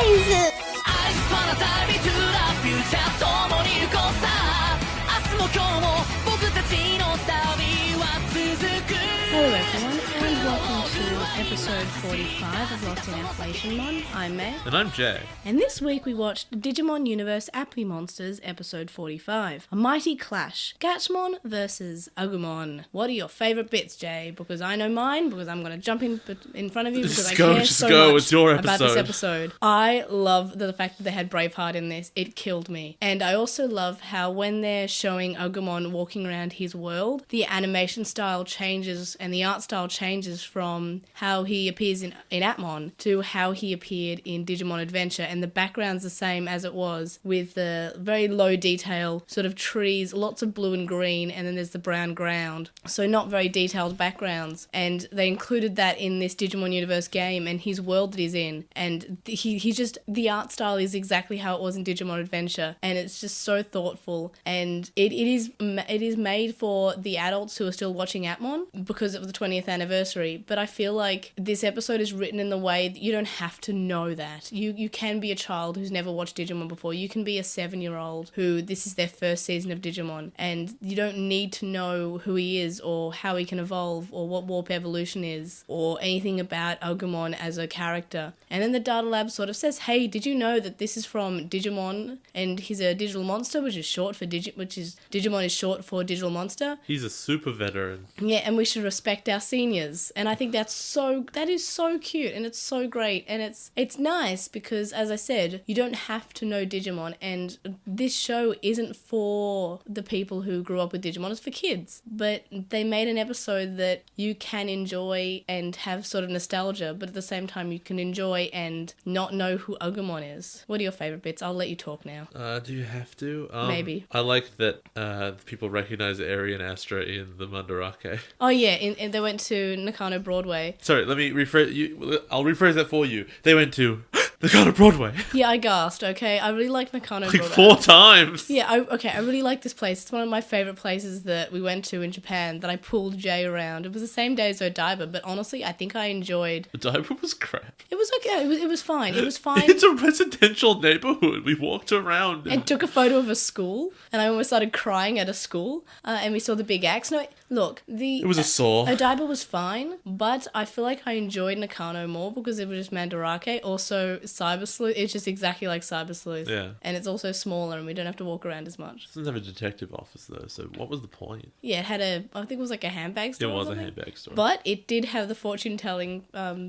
イズ。Hello everyone, and welcome to episode 45 of LostinTranslationmon. I'm May. And I'm Jay. And this week we watched Digimon Universe Monsters episode 45. A mighty clash. Gatchmon versus Agumon. What are your favourite bits, Jay? Because I know mine, because I'm going to jump in front of you because I care so much it's your about this episode. I love the fact that they had Braveheart in this. It killed me. And I also love how when they're showing Agumon walking around his world, the animation style changes and the art style changes from how he appears in Atmon to how he appeared in Digimon Adventure, and the background's the same as it was, with the very low detail sort of trees, lots of blue and green, and then there's the brown ground, so not very detailed backgrounds. And they included that in this Digimon Universe game and his world that he's in, and he just, the art style is exactly how it was in Digimon Adventure, and it's just so thoughtful, and it is made for the adults who are still watching Atmon because of the 20th anniversary. But I feel like this episode is written in the way that you don't have to know that. You can be a child who's never watched Digimon before. You can be a 7-year-old who this is their first season of Digimon, and you don't need to know who he is or how he can evolve or what warp evolution is or anything about Agumon as a character. And then the Data Lab sort of says, hey, did you know that this is from Digimon and he's a digital monster, which is short for Digimon is short for digital monster. He's a super veteran. Yeah, and we should respect our seniors. And I think that is so cute, and it's so great, and it's nice because, as I said, you don't have to know Digimon, and this show isn't for the people who grew up with Digimon, it's for kids. But they made an episode that you can enjoy and have sort of nostalgia, but at the same time you can enjoy and not know who Agumon is. What are your favourite bits? I'll let you talk now. Do you have to? Maybe. I like that people recognize Eri and Astra in the Mandarake. Oh yeah, and they went to Nakano Broadway. Sorry, let me rephrase you. I'll rephrase that for you. They went to Nakano Broadway. Yeah, I gasped, okay? I really like Nakano like Broadway. 4 times. Yeah, I really like this place. It's one of my favourite places that we went to in Japan that I pulled Jay around. It was the same day as Odaiba, but honestly, I think I enjoyed... Odaiba was crap. It was okay. It was fine. It was fine. It's a residential neighbourhood. We walked around. And took a photo of a school, and I almost started crying at a school, and we saw the big axe. No, look, It was a saw. Odaiba was fine, but I feel like I enjoyed Nakano more because it was just Mandarake. Also, Cyber Sleuth, it's just exactly like Cyber Sleuth. Yeah. And it's also smaller, and we don't have to walk around as much. It doesn't have a detective office, though, so what was the point? Yeah, it had I think it was like a handbag store. It was a handbag store. But it did have the fortune-telling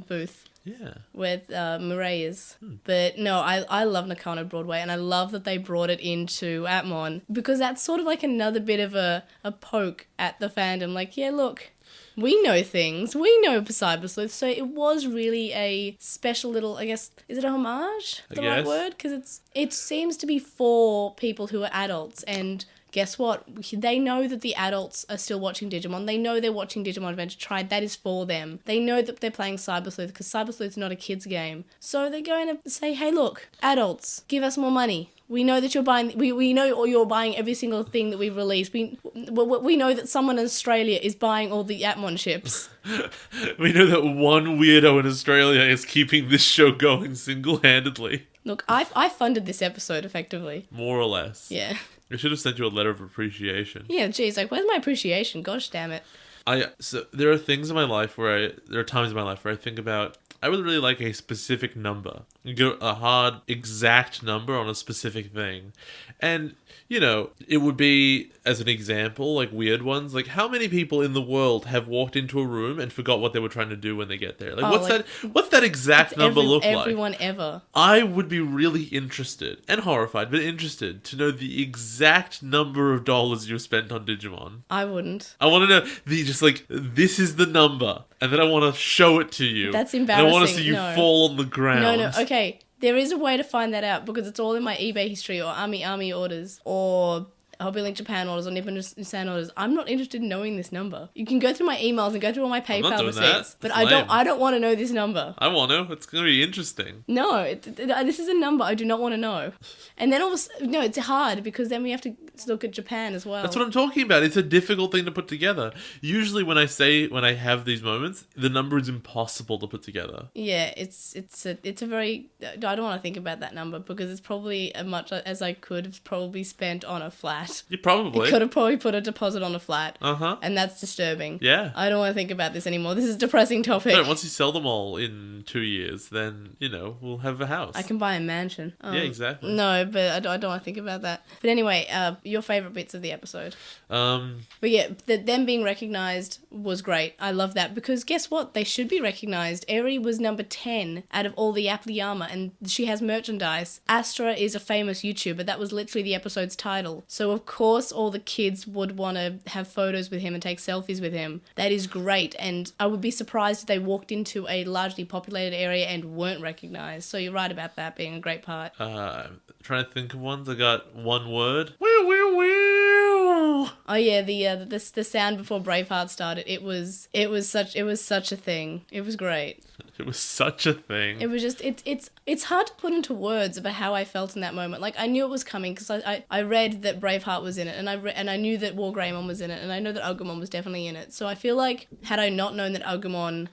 booth. Yeah. Where Mireille is. But no, I love Nakano Broadway, and I love that they brought it into Atmon, because that's sort of like another bit of a poke at the fandom. Like, yeah, look, we know things. We know Cyber Sleuth. So it was really a special little, I guess, is it a homage? The right word? Because it seems to be for people who are adults, and... guess what? They know that the adults are still watching Digimon. They know they're watching Digimon Adventure Tried. That is for them. They know that they're playing Cyber Sleuth because Cyber Sleuth is not a kid's game. So they're going to say, hey, look, adults, give us more money. We know that you're buying... We know you're buying every single thing that we've released. We know that someone in Australia is buying all the Atmon ships. We know that one weirdo in Australia is keeping this show going single-handedly. Look, I funded this episode, effectively. More or less. Yeah. I should have sent you a letter of appreciation. Yeah, geez, like, where's my appreciation? Gosh damn it. So there are times in my life where I think about, I would really like a specific number. A hard, exact number on a specific thing. And, you know, it would be, as an example, like weird ones, like how many people in the world have walked into a room and forgot what they were trying to do when they get there? Like, what's that exact number look like? Everyone ever. I would be really interested, and horrified, but interested, to know the exact number of dollars you spent on Digimon. I wouldn't. I want to know, this is the number, and then I want to show it to you. That's embarrassing. And I want to see you fall on the ground. No, okay. There is a way to find that out because it's all in my eBay history or Ami orders or Hobby Link Japan orders or Nippon San orders, I'm not interested in knowing this number. You can go through my emails and go through all my PayPal doing receipts, that. but It's I lame. don't want to know this number. I want to. It's going to be interesting. No, this is a number I do not want to know. And then no, it's hard because then we have to look at Japan as well. That's what I'm talking about. It's a difficult thing to put together. Usually when I have these moments, the number is impossible to put together. Yeah, it's a very... I don't want to think about that number because it's probably as much as I could have probably spent on a flat. You probably. I could have probably put a deposit on a flat. Uh-huh. And that's disturbing. Yeah. I don't want to think about this anymore. This is a depressing topic. So once you sell them all in 2 years, then, we'll have a house. I can buy a mansion. Yeah, exactly. No, but I don't want to think about that. But anyway, your favourite bits of the episode. But yeah, them being recognised was great. I love that because guess what? They should be recognised. Eri was number 10 out of all the AppliEpisode and she has merchandise. Astra is a famous YouTuber. That was literally the episode's title. So of course all the kids would want to have photos with him and take selfies with him. That is great. And I would be surprised if they walked into a largely populated area and weren't recognised. So you're right about that being a great part. Trying to think of ones. I got one word. Woo, woo, woo. Oh yeah, the sound before Braveheart started. It was such a thing. It was great. It was such a thing. It was just it's hard to put into words about how I felt in that moment. Like I knew it was coming because I read that Braveheart was in it, and I knew that War Greymon was in it, and I know that Agumon was definitely in it. So I feel like had I not known that Agumon,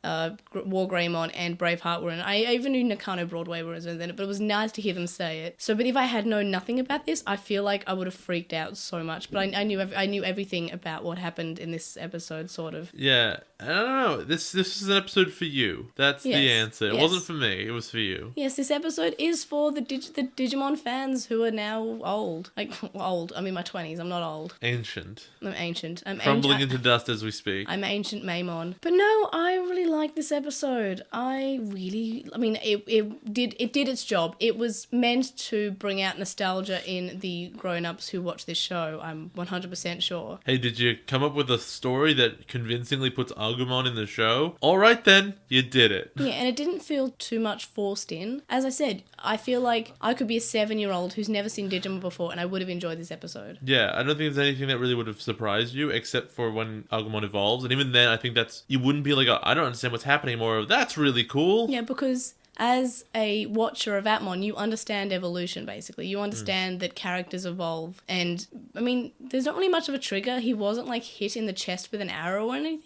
War Greymon, and Braveheart were in it, I even knew Nakano Broadway was in it, but it was nice to hear them say it. So, but if I had known nothing about this, I feel like I would have freaked out so much. But I knew everything about what happened in this episode, sort of. Yeah, I don't know. This is an episode for you. That's the answer. It wasn't for me. It was for you. Yes, this episode is for the Digimon fans who are now old. Like, old. I'm in my 20s. I'm not old. Ancient. I'm ancient. Crumbling into dust as we speak. I'm ancient Maimon. But no, I really like this episode. It did its job. It was meant to bring out nostalgia in the grown-ups who watch this show. I'm 100% sure. Hey, did you come up with a story that convincingly puts Agumon in the show? All right then, you did it. Yeah, and it didn't feel too much forced in. As I said, I feel like I could be a 7-year-old who's never seen Digimon before and I would have enjoyed this episode. Yeah, I don't think there's anything that really would have surprised you except for when Agumon evolves. And even then, I think you wouldn't be like, I don't understand what's happening, more that's really cool. Yeah, because as a watcher of Atmon, you understand evolution, basically. You understand that characters evolve. And, there's not really much of a trigger. He wasn't, hit in the chest with an arrow or anything.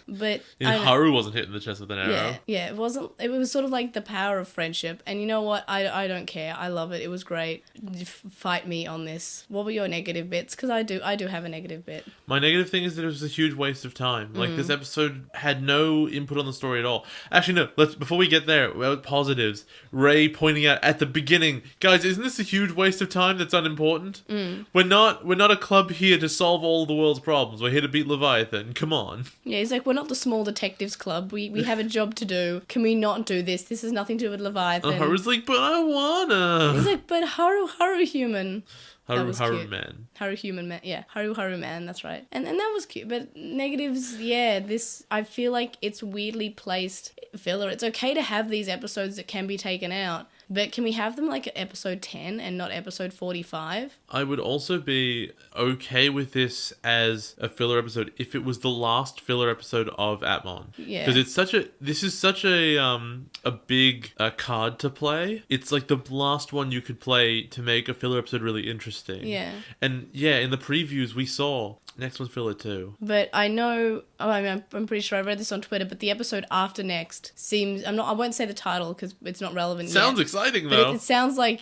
But Haru wasn't hit in the chest with an arrow. Yeah, it wasn't. It was sort of like the power of friendship. And you know what? I don't care. I love it. It was great. Fight me on this. What were your negative bits? Because I do have a negative bit. My negative thing is that it was a huge waste of time. This episode had no input on the story at all. Actually, no. Before we get there, positives. Ray pointing out at the beginning, guys, isn't this a huge waste of time that's unimportant? We're not a club here to solve all the world's problems. We're here to beat Leviathan. Come on. Yeah, he's like, we're not the small detectives club. We have a job to do. Can we not do this? This has nothing to do with Leviathan. Haru's like, but I wanna. He's like, but Haru human. Haru cute. man. Haru human man. Yeah, Haru man, that's right. And that was cute. But negatives, yeah, I feel like it's weirdly placed filler. It's okay to have these episodes that can be taken out. But can we have them like episode 10 and not episode 45? I would also be okay with this as a filler episode if it was the last filler episode of Atmon. Yeah. Because this is such a big card to play. It's like the last one you could play to make a filler episode really interesting. Yeah. And yeah, in the previews we saw next one's filler too. But I know, I'm pretty sure I read this on Twitter, but the episode after next seems, I won't say the title because it's not relevant Sounds yet. exciting But though. it sounds like,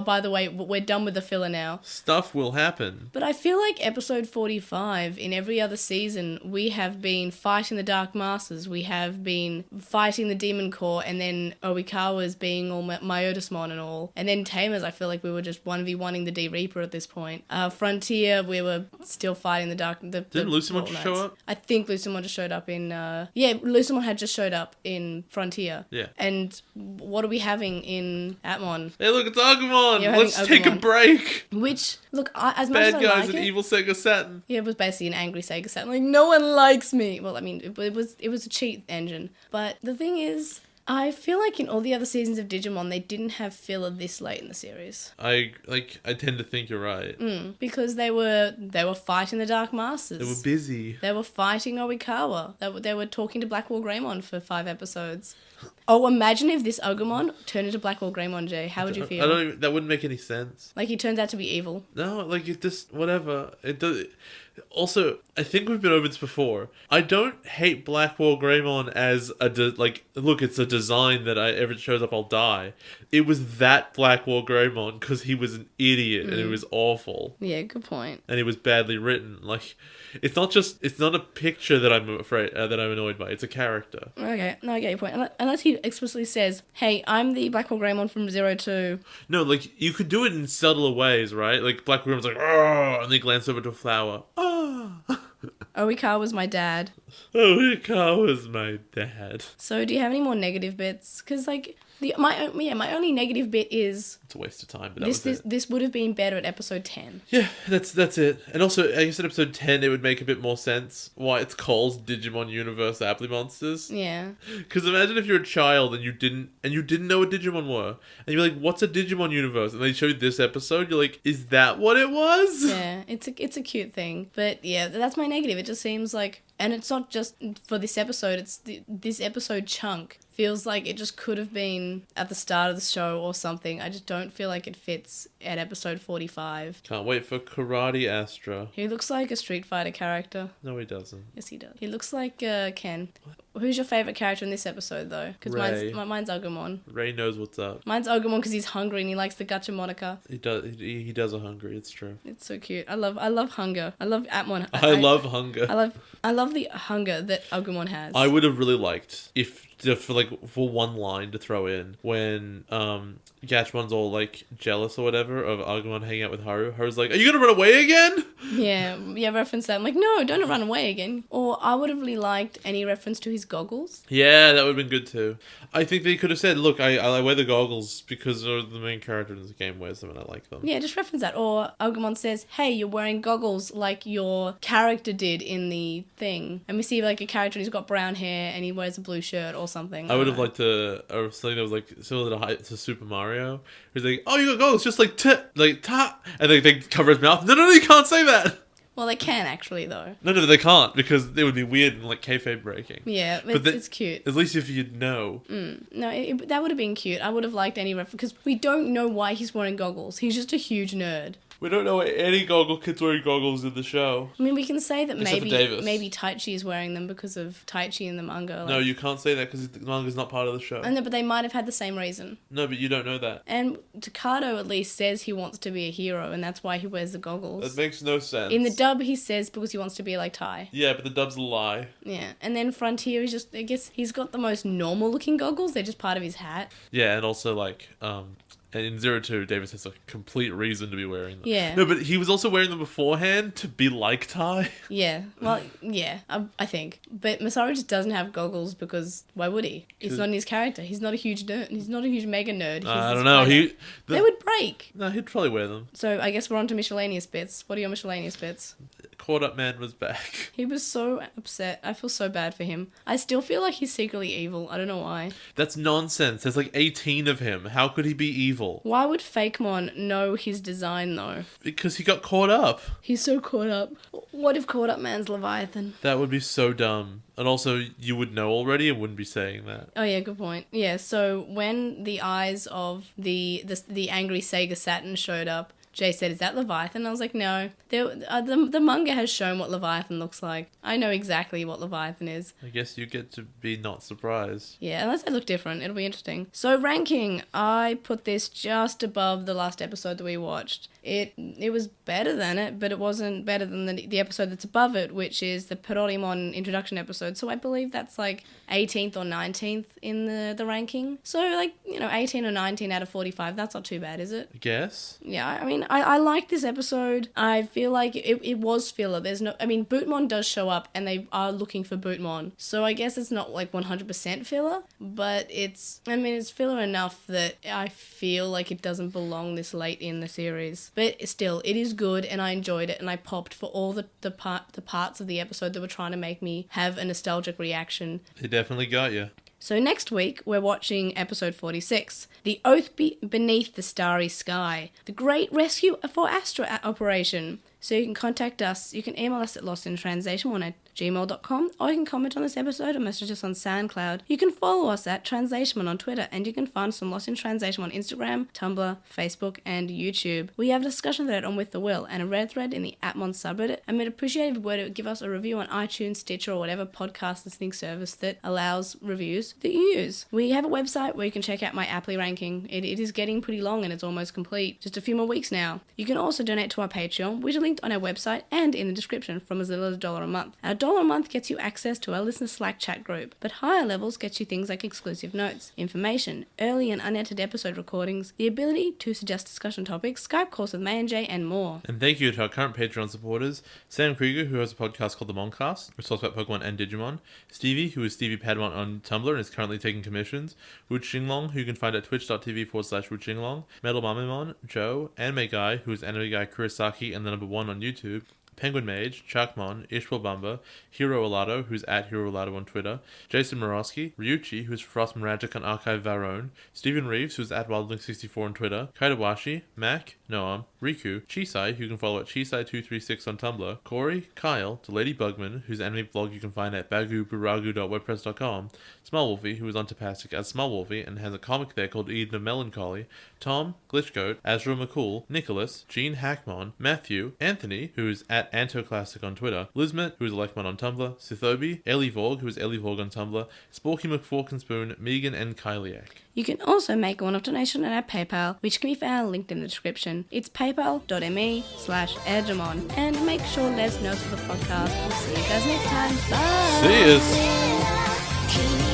by the way, we're done with the filler now. Stuff will happen. But I feel like episode 45, in every other season, we have been fighting the Dark Masters, we have been fighting the Demon Corps, and then Oikawa's being all Myotismon and all. And then Tamers, I feel like we were just 1v1ing the D-Reaper at this point. Frontier, we were still fighting the Dark... Didn't Lucimon just show up? I think Lucimon just showed up in... Lucimon had just showed up in Frontier. Yeah. And what are we having in Atmon? Hey, look, it's Agumon! Yeah, Let's take a Agumon. break! Which, look, as much as Bad I guys like and it... evil Sega Saturn. Yeah, it was basically an angry Sega Saturn. Like, no one likes me. Well, it was a cheat engine. But the thing is, I feel like in all the other seasons of Digimon, they didn't have filler this late in the series. I tend to think you're right. Because they were fighting the Dark Masters. They were busy. They were fighting Oikawa. They were talking to Blackwall Greymon for 5 episodes. Oh, imagine if this Agumon turned into Blackwall Greymon, Jay. How would you feel? That wouldn't make any sense. Like, he turns out to be evil. No, like, it just, whatever. It does. Also, I think we've been over this before. I don't hate Blackwall Greymon as look, it's a design that if it shows up, I'll die. It was that Blackwall Greymon because he was an idiot and it was awful. Yeah, good point. And it was badly written. Like, it's not a picture that I'm afraid, that I'm annoyed by. It's a character. Okay, no, I get your point. Unless he explicitly says, hey, I'm the Blackwall Greymon from 02. No, like, you could do it in subtler ways, right? Like, Blackwall Greymon's like, oh, and they glance over to a flower. Oh. Oikawa was my dad. Oikawa was my dad. So, do you have any more negative bits? Because, like, my only negative bit is... It's a waste of time, but that was it. This would have been better at episode 10. Yeah, that's it. And also, I guess at episode 10, it would make a bit more sense why it's called Digimon Universe Appli Monsters. Yeah. Because imagine if you're a child and you didn't know what Digimon were. And you're like, what's a Digimon Universe? And they showed this episode, you're like, is that what it was? Yeah, it's a cute thing. But yeah, that's my negative. It just seems like... And it's not just for this episode, it's this episode chunk. Feels like it just could have been at the start of the show or something. I just don't feel like it fits at episode 45. Can't wait for Karate Astra. He looks like a Street Fighter character. No, he doesn't. Yes, he does. He looks like Ken. Who's your favourite character in this episode, though? Because mine's Agumon. Ray knows what's up. Mine's Agumon because he's hungry and he likes the gacha monica. He does. He does a hungry. It's true. It's so cute. I love hunger. I love Atmon. I love hunger. I love the hunger that Agumon has. I would have really liked for one line to throw in when Gatchmon's all like jealous or whatever of Agumon hanging out with Haru. Haru's like, "Are you gonna run away again?" Yeah, reference that. I'm like, no, don't run away again. Or I would have really liked any reference to his goggles. Yeah, that would have been good too. I think they could have said, "Look, I wear the goggles because the main character in this game wears them and I like them." Yeah, just reference that. Or Agumon says, "Hey, you're wearing goggles like your character did in the thing," and we see like a character and he's got brown hair and he wears a blue shirt or something. I would have liked or something that was like similar to Super Mario. He's like, "Oh, you got goggles, just like ta," and they cover his mouth. No, you can't say that. Well, they can actually though. No, they can't because it would be weird and like kayfabe breaking. Yeah, but it's cute. At least if you'd know. No, that would have been cute. I would have liked any reference because we don't know why he's wearing goggles. He's just a huge nerd. We don't know any goggle kids wearing goggles in the show. I mean, we can say that Except maybe Taichi is wearing them because of Taichi in the manga. Like... No, you can't say that because the manga's not part of the show. I know, but they might have had the same reason. No, but you don't know that. And Takado at least says he wants to be a hero, and that's why he wears the goggles. That makes no sense. In the dub, he says because he wants to be like Tai. Yeah, but the dub's a lie. Yeah, and then Frontier is just, I guess he's got the most normal looking goggles. They're just part of his hat. Yeah, and also like, and in 02, Davis has a complete reason to be wearing them. Yeah. No, but he was also wearing them beforehand to be like Tai. Yeah. Well, yeah, I think. But Masaru just doesn't have goggles because why would he? It's not in his character. He's not a huge nerd. He's not a huge mega nerd. I don't know. They would break. No, he'd probably wear them. So I guess we're on to miscellaneous bits. What are your miscellaneous bits? Caught Up Man was back. He was so upset. I feel so bad for him. I still feel like he's secretly evil. I don't know why. That's nonsense. There's like 18 of him. How could he be evil? Why would Fakemon know his design though? Because he got caught up. He's so caught up. What if Caught Up Man's Leviathan? That would be so dumb. And also, you would know already and wouldn't be saying that. Oh yeah, good point. Yeah, so when the eyes of the angry Sega Saturn showed up, Jay said, "Is that Leviathan?" I was like, no. The manga has shown what Leviathan looks like. I know exactly what Leviathan is. I guess you get to be not surprised. Yeah, unless they look different. It'll be interesting. So ranking, I put this just above the last episode that we watched. It was better than it, but it wasn't better than the episode that's above it, which is the Perorimon introduction episode. So I believe that's like 18th or 19th in the ranking. So like, 18 or 19 out of 45. That's not too bad, is it? I guess. Yeah, I mean, I like this episode. I feel like it was filler. Bootmon does show up and they are looking for Bootmon. So I guess it's not like 100% filler, but it's filler enough that I feel like it doesn't belong this late in the series. But still, it is good and I enjoyed it and I popped for all the parts of the episode that were trying to make me have a nostalgic reaction. They definitely got you. So next week, we're watching episode 46, The Oath Beneath the Starry Sky, the Great Rescue for Astra Operation. So you can contact us. You can email us at LostinTranslationmon@gmail.com, or you can comment on this episode or message us on SoundCloud. You can follow us at TranslationMon on Twitter, and you can find some Lost in Translation on Instagram, Tumblr, Facebook, and YouTube. We have a discussion thread on With the Will and a red thread in the AppMon subreddit, and we'd appreciate if you were to give us a review on iTunes, Stitcher, or whatever podcast listening service that allows reviews that you use. We have a website where you can check out my Apply ranking. It is getting pretty long and it's almost complete. Just a few more weeks now. You can also donate to our Patreon, which is linked on our website and in the description, from as little as $1 a month. Our $1 a month gets you access to our listener Slack chat group, but higher levels gets you things like exclusive notes, information, early and unedited episode recordings, the ability to suggest discussion topics, Skype calls with May and Jay, and more. And thank you to our current Patreon supporters: Sam Krieger, who has a podcast called The Moncast, which talks about Pokemon and Digimon; Stevie, who is Stevie Padmon on Tumblr and is currently taking commissions; Wu Xinglong, who you can find at twitch.tv/Wu Xinglong; Metal Mamimon, Joe; Anime Guy, who is Anime Guy Kurosaki and the number 1 on YouTube; Penguin Mage, Chuckmon, Ishbel Bumba, Hiro Olato, who's at Hiro Olato on Twitter, Jason Morosky, Ryuchi, who's Frost Magic on Archive Varone, Stephen Reeves, who's at Wildlink64 on Twitter, Kaidawashi, Mac, Noam, Riku, Chisai, who you can follow at Chisai236 on Tumblr, Corey, Kyle, to Lady Bugman, whose anime blog you can find at baguburagu.wordpress.com, Smallwolfie, who is on Tapastic as Smallwolfie and has a comic there called Eden of Melancholy, Tom, Glitchgoat, Azra McCool, Nicholas, Gene Hackmon, Matthew, Anthony, who is at AntoClassic on Twitter, Lizmet, who is Lekmon on Tumblr, Sithobi, Ellie Vorg, who is Ellie Vorg on Tumblr, Sporky McForkenspoon, Megan, and Kyliak. You can also make a one-off donation on our PayPal, which can be found linked in the description. It's paypal.me/Edgemon. And make sure to let us know for the podcast. We'll see you guys next time. Bye! See yous!